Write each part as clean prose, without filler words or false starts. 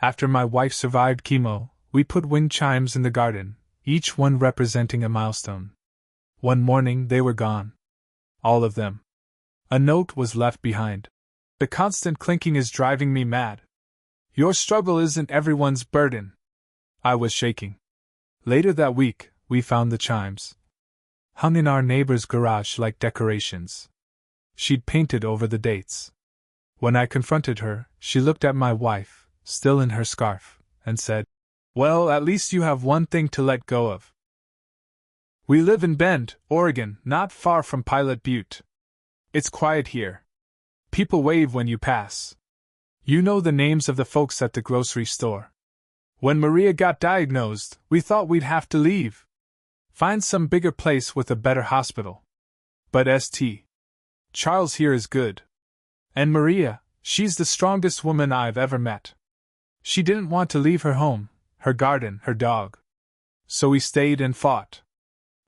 After my wife survived chemo, we put wind chimes in the garden, each one representing a milestone. One morning they were gone. All of them. A note was left behind. The constant clinking is driving me mad. Your struggle isn't everyone's burden. I was shaking. Later that week, we found the chimes, hung in our neighbor's garage like decorations. She'd painted over the dates. When I confronted her, she looked at my wife, still in her scarf, and said, "Well, at least you have one thing to let go of." We live in Bend, Oregon, not far from Pilot Butte. It's quiet here. People wave when you pass. You know the names of the folks at the grocery store. When Maria got diagnosed, we thought we'd have to leave. Find some bigger place with a better hospital. But St. Charles here is good. And Maria, she's the strongest woman I've ever met. She didn't want to leave her home, her garden, her dog. So we stayed and fought.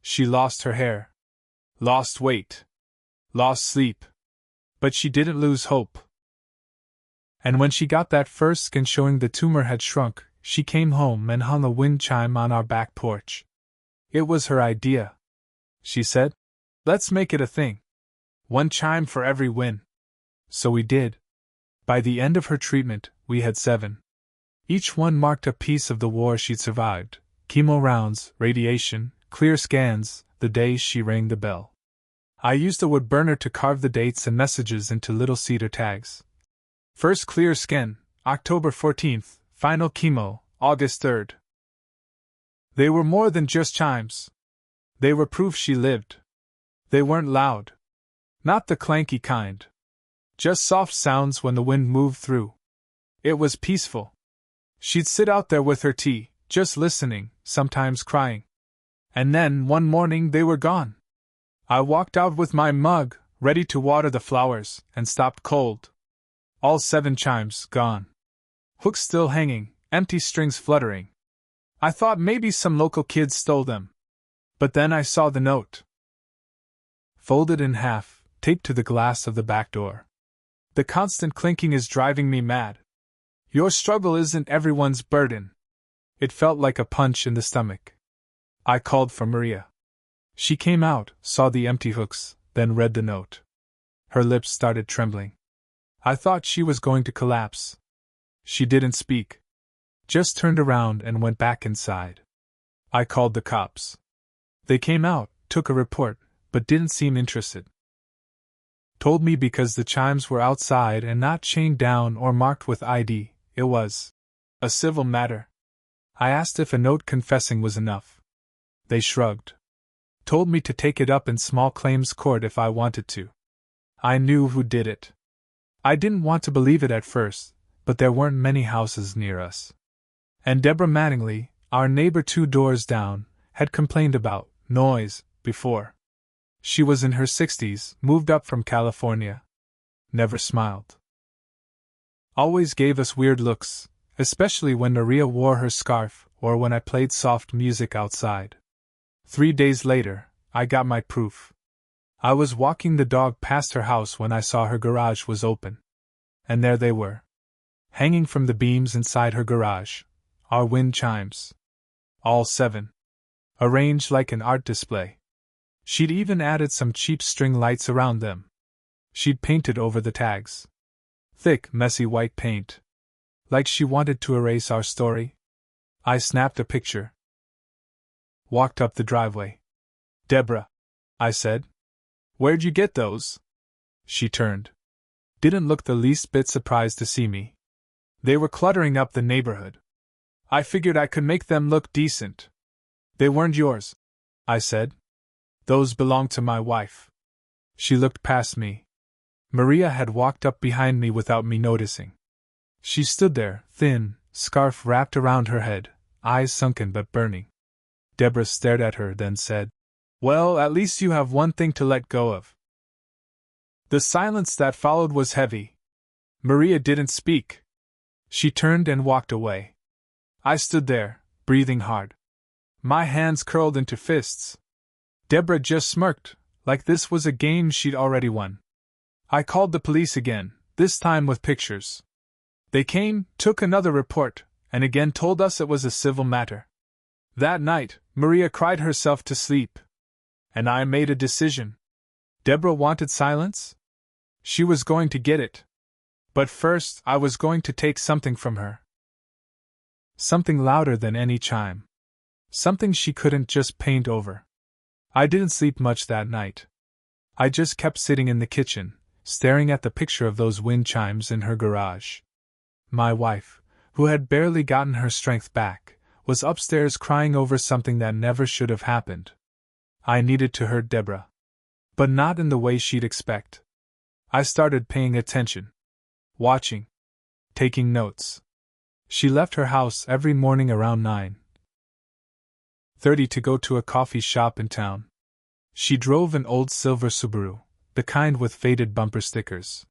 She lost her hair. Lost weight. Lost sleep. But she didn't lose hope. And when she got that first scan showing the tumor had shrunk, she came home and hung a wind chime on our back porch. It was her idea. She said, "Let's make it a thing. One chime for every win." So we did. By the end of her treatment, we had 7. Each one marked a piece of the war she'd survived: chemo rounds, radiation, clear scans, the day she rang the bell. I used a wood burner to carve the dates and messages into little cedar tags. First clear scan, October 14th, final chemo, August 3rd. They were more than just chimes. They were proof she lived. They weren't loud. Not the clanky kind. Just soft sounds when the wind moved through. It was peaceful. She'd sit out there with her tea, just listening, sometimes crying. And then, one morning, they were gone. I walked out with my mug, ready to water the flowers, and stopped cold. All 7 chimes gone. Hooks still hanging, empty strings fluttering. I thought maybe some local kids stole them. But then I saw the note. Folded in half, taped to the glass of the back door. The constant clinking is driving me mad. Your struggle isn't everyone's burden. It felt like a punch in the stomach. I called for Maria. She came out, saw the empty hooks, then read the note. Her lips started trembling. I thought she was going to collapse. She didn't speak. Just turned around and went back inside. I called the cops. They came out, took a report, but didn't seem interested. Told me because the chimes were outside and not chained down or marked with ID, it was a civil matter. I asked if a note confessing was enough. They shrugged. Told me to take it up in small claims court if I wanted to. I knew who did it. I didn't want to believe it at first, but there weren't many houses near us. And Deborah Mattingly, our neighbor 2 doors down, had complained about noise before. She was in her 60s, moved up from California. Never smiled. Always gave us weird looks, especially when Maria wore her scarf or when I played soft music outside. 3 days later, I got my proof. I was walking the dog past her house when I saw her garage was open. And there they were. Hanging from the beams inside her garage, our wind chimes. All 7. Arranged like an art display. She'd even added some cheap string lights around them. She'd painted over the tags. Thick, messy white paint. Like she wanted to erase our story. I snapped a picture. Walked up the driveway. "Deborah," I said. "Where'd you get those?" She turned. Didn't look the least bit surprised to see me. They were cluttering up the neighborhood. I figured I could make them look decent. "They weren't yours," I said. "Those belong to my wife." She looked past me. Maria had walked up behind me without me noticing. She stood there, thin, scarf wrapped around her head, eyes sunken but burning. Deborah stared at her, then said, "Well, at least you have one thing to let go of." The silence that followed was heavy. Maria didn't speak. She turned and walked away. I stood there, breathing hard. My hands curled into fists. Deborah just smirked, like this was a game she'd already won. I called the police again, this time with pictures. They came, took another report, and again told us it was a civil matter. That night, Maria cried herself to sleep. And I made a decision. Deborah wanted silence? She was going to get it. But first, I was going to take something from her. Something louder than any chime. Something she couldn't just paint over. I didn't sleep much that night. I just kept sitting in the kitchen, staring at the picture of those wind chimes in her garage. My wife, who had barely gotten her strength back, was upstairs crying over something that never should have happened. I needed to hurt Deborah. But not in the way she'd expect. I started paying attention. Watching. Taking notes. She left her house every morning around 9:30 to go to a coffee shop in town. She drove an old silver Subaru, the kind with faded bumper stickers.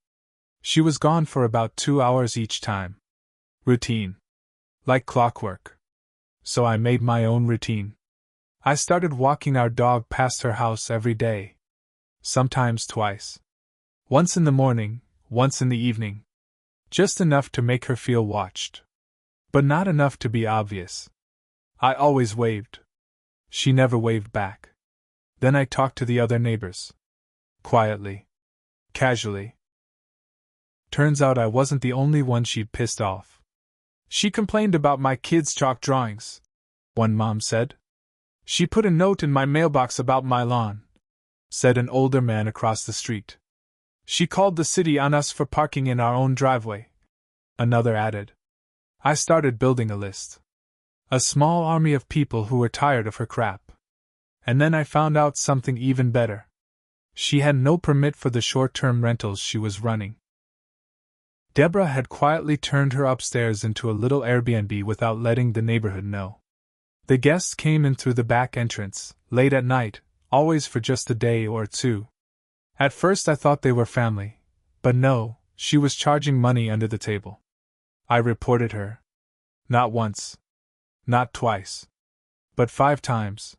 She was gone for about 2 hours each time. Routine. Like clockwork. So I made my own routine. I started walking our dog past her house every day. Sometimes twice. Once in the morning, once in the evening. Just enough to make her feel watched. But not enough to be obvious. I always waved. She never waved back. Then I talked to the other neighbors. Quietly. Casually. Turns out I wasn't the only one she'd pissed off. She complained about my kids' chalk drawings, one mom said. She put a note in my mailbox about my lawn, said an older man across the street. She called the city on us for parking in our own driveway, another added. I started building a list. A small army of people who were tired of her crap. And then I found out something even better. She had no permit for the short-term rentals she was running. Deborah had quietly turned her upstairs into a little Airbnb without letting the neighborhood know. The guests came in through the back entrance, late at night, always for just a day or two. At first I thought they were family, but no, she was charging money under the table. I reported her. Not once. Not twice. But 5 times.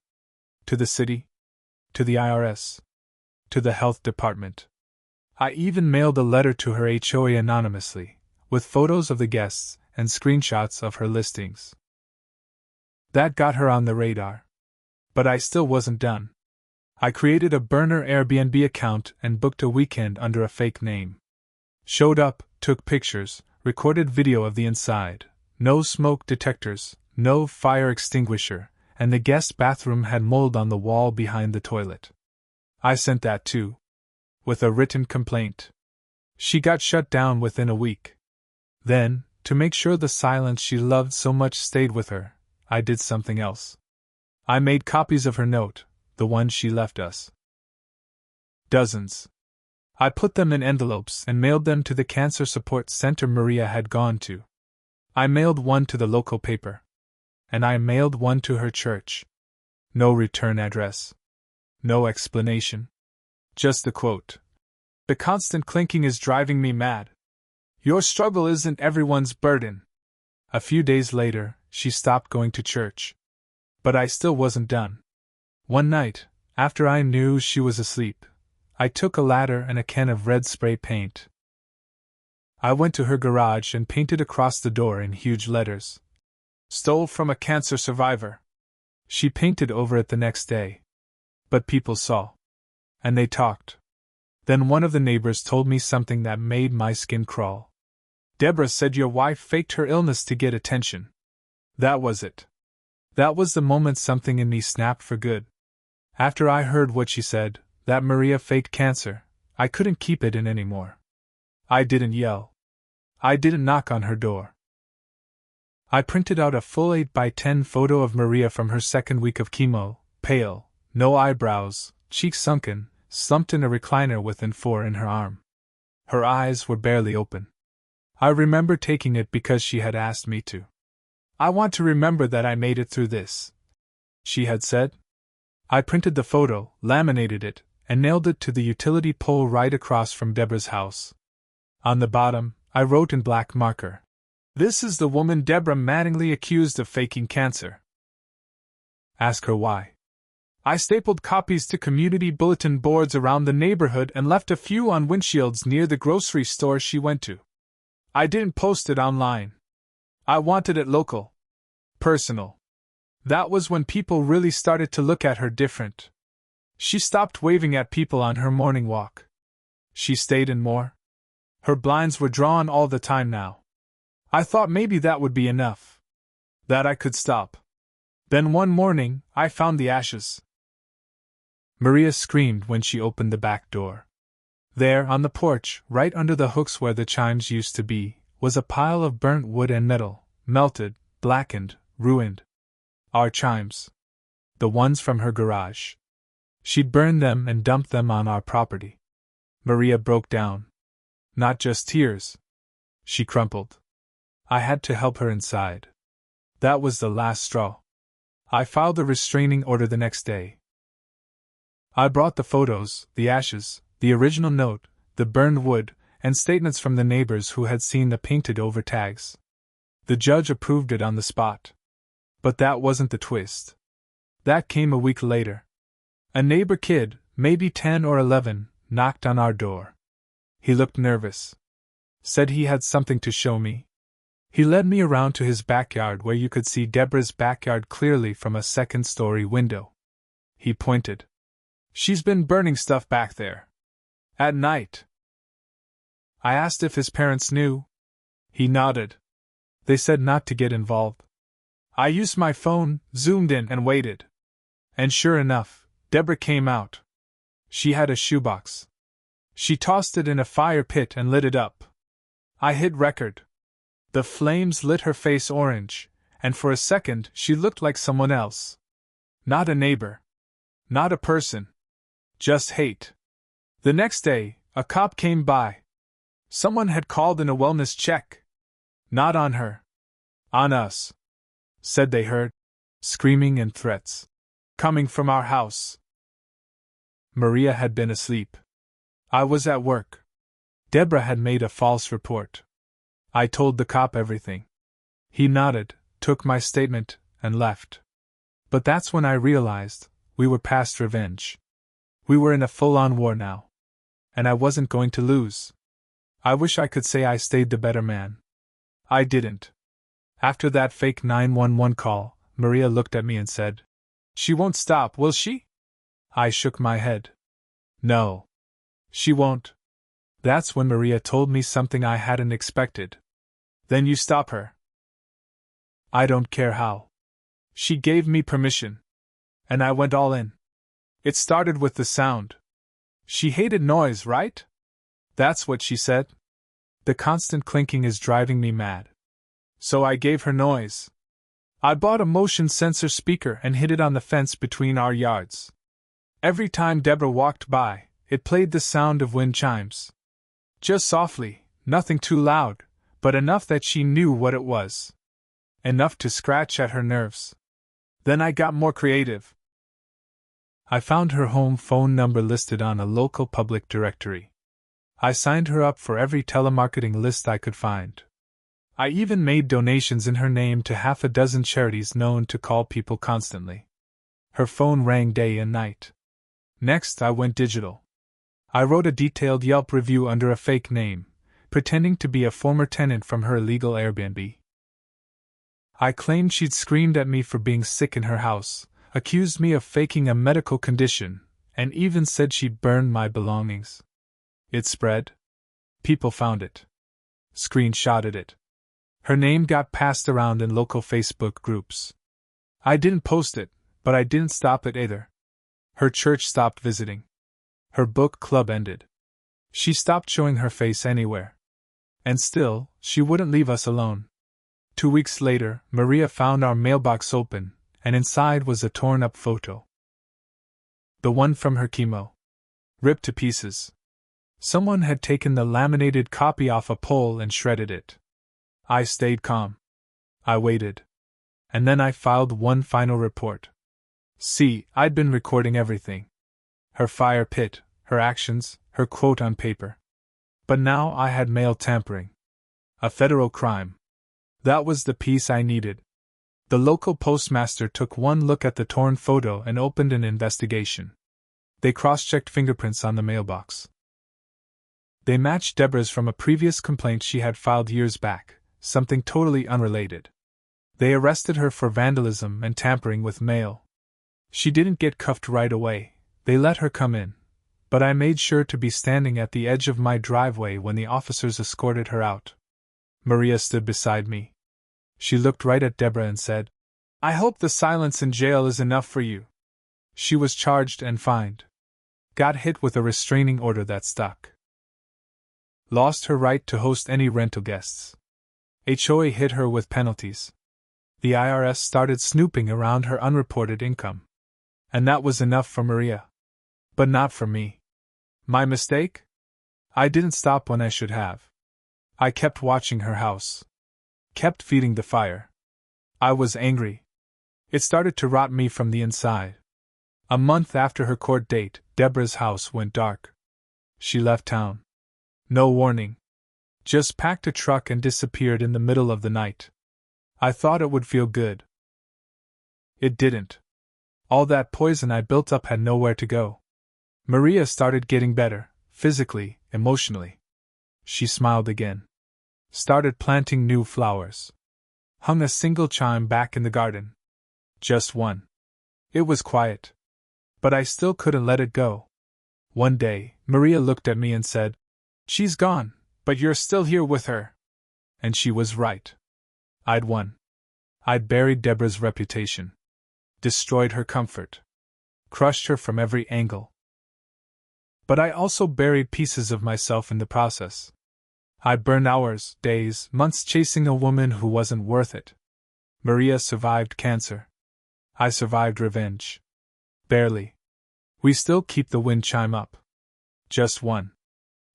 To the city. To the IRS. To the health department. I even mailed a letter to her HOA anonymously, with photos of the guests and screenshots of her listings. That got her on the radar. But I still wasn't done. I created a burner Airbnb account and booked a weekend under a fake name. Showed up, took pictures, recorded video of the inside. No smoke detectors, no fire extinguisher, and the guest bathroom had mold on the wall behind the toilet. I sent that too. With a written complaint. She got shut down within a week. Then, to make sure the silence she loved so much stayed with her, I did something else. I made copies of her note, the one she left us. Dozens. I put them in envelopes and mailed them to the cancer support center Maria had gone to. I mailed one to the local paper. And I mailed one to her church. No return address. No explanation. Just the quote. The constant clinking is driving me mad. Your struggle isn't everyone's burden. A few days later, she stopped going to church. But I still wasn't done. One night, after I knew she was asleep, I took a ladder and a can of red spray paint. I went to her garage and painted across the door in huge letters. Stole from a cancer survivor. She painted over it the next day. But people saw. And they talked. Then one of the neighbors told me something that made my skin crawl. Deborah said your wife faked her illness to get attention. That was it. That was the moment something in me snapped for good. After I heard what she said, that Maria faked cancer, I couldn't keep it in anymore. I didn't yell. I didn't knock on her door. I printed out a full 8x10 photo of Maria from her second week of chemo, pale, no eyebrows, cheeks sunken, slumped in a recliner with N4 in her arm. Her eyes were barely open. I remember taking it because she had asked me to. I want to remember that I made it through this, she had said. I printed the photo, laminated it, and nailed it to the utility pole right across from Deborah's house. On the bottom, I wrote in black marker, "This is the woman Deborah Mattingly accused of faking cancer. Ask her why." I stapled copies to community bulletin boards around the neighborhood and left a few on windshields near the grocery store she went to. I didn't post it online. I wanted it local. Personal. That was when people really started to look at her different. She stopped waving at people on her morning walk. She stayed in more. Her blinds were drawn all the time now. I thought maybe that would be enough. That I could stop. Then one morning, I found the ashes. Maria screamed when she opened the back door. There, on the porch, right under the hooks where the chimes used to be, was a pile of burnt wood and metal, melted, blackened, ruined. Our chimes. The ones from her garage. She'd burned them and dumped them on our property. Maria broke down. Not just tears. She crumpled. I had to help her inside. That was the last straw. I filed a restraining order the next day. I brought the photos, the ashes, the original note, the burned wood, and statements from the neighbors who had seen the painted-over tags. The judge approved it on the spot. But that wasn't the twist. That came a week later. A neighbor kid, maybe 10 or 11, knocked on our door. He looked nervous. Said he had something to show me. He led me around to his backyard where you could see Deborah's backyard clearly from a second-story window. He pointed. She's been burning stuff back there. At night. I asked if his parents knew. He nodded. They said not to get involved. I used my phone, zoomed in, and waited. And sure enough, Deborah came out. She had a shoebox. She tossed it in a fire pit and lit it up. I hit record. The flames lit her face orange, and for a second she looked like someone else. Not a neighbor. Not a person. Just hate. The next day, a cop came by. Someone had called in a wellness check. Not on her. On us. Said they heard screaming and threats coming from our house. Maria had been asleep. I was at work. Deborah had made a false report. I told the cop everything. He nodded, took my statement, and left. But that's when I realized we were past revenge. We were in a full-on war now. And I wasn't going to lose. I wish I could say I stayed the better man. I didn't. After that fake 911 call, Maria looked at me and said, "She won't stop, will she?" I shook my head. No. She won't. That's when Maria told me something I hadn't expected. Then you stop her. I don't care how. She gave me permission. And I went all in. It started with the sound. She hated noise, right? That's what she said. The constant clinking is driving me mad. So I gave her noise. I bought a motion sensor speaker and hid it on the fence between our yards. Every time Deborah walked by, it played the sound of wind chimes. Just softly, nothing too loud, but enough that she knew what it was. Enough to scratch at her nerves. Then I got more creative. I found her home phone number listed on a local public directory. I signed her up for every telemarketing list I could find. I even made donations in her name to half a dozen charities known to call people constantly. Her phone rang day and night. Next, I went digital. I wrote a detailed Yelp review under a fake name, pretending to be a former tenant from her illegal Airbnb. I claimed she'd screamed at me for being sick in her house, accused me of faking a medical condition, and even said she'd burned my belongings. It spread. People found it. Screenshotted it. Her name got passed around in local Facebook groups. I didn't post it, but I didn't stop it either. Her church stopped visiting. Her book club ended. She stopped showing her face anywhere. And still, she wouldn't leave us alone. 2 weeks later, Maria found our mailbox open, and inside was a torn-up photo. The one from her chemo. Ripped to pieces. Someone had taken the laminated copy off a pole and shredded it. I stayed calm. I waited. And then I filed one final report. See, I'd been recording everything. Her fire pit, her actions, her quote on paper. But now I had mail tampering. A federal crime. That was the piece I needed. The local postmaster took one look at the torn photo and opened an investigation. They cross-checked fingerprints on the mailbox. They matched Deborah's from a previous complaint she had filed years back, something totally unrelated. They arrested her for vandalism and tampering with mail. She didn't get cuffed right away, they let her come in, but I made sure to be standing at the edge of my driveway when the officers escorted her out. Maria stood beside me. She looked right at Deborah and said, "I hope the silence in jail is enough for you." She was charged and fined. Got hit with a restraining order that stuck. Lost her right to host any rental guests. HOA hit her with penalties. The IRS started snooping around her unreported income. And that was enough for Maria. But not for me. My mistake? I didn't stop when I should have. I kept watching her house. Kept feeding the fire. I was angry. It started to rot me from the inside. A month after her court date, Deborah's house went dark. She left town. No warning. Just packed a truck and disappeared in the middle of the night. I thought it would feel good. It didn't. All that poison I built up had nowhere to go. Maria started getting better, physically, emotionally. She smiled again. Started planting new flowers. Hung a single chime back in the garden. Just one. It was quiet. But I still couldn't let it go. One day, Maria looked at me and said, "She's gone, but you're still here with her." And she was right. I'd won. I'd buried Deborah's reputation. Destroyed her comfort. Crushed her from every angle. But I also buried pieces of myself in the process. I burned hours, days, months chasing a woman who wasn't worth it. Maria survived cancer. I survived revenge. Barely. We still keep the wind chime up. Just one.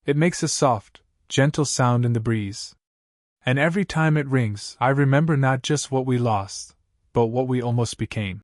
It makes a soft, gentle sound in the breeze. And every time it rings, I remember not just what we lost, but what we almost became.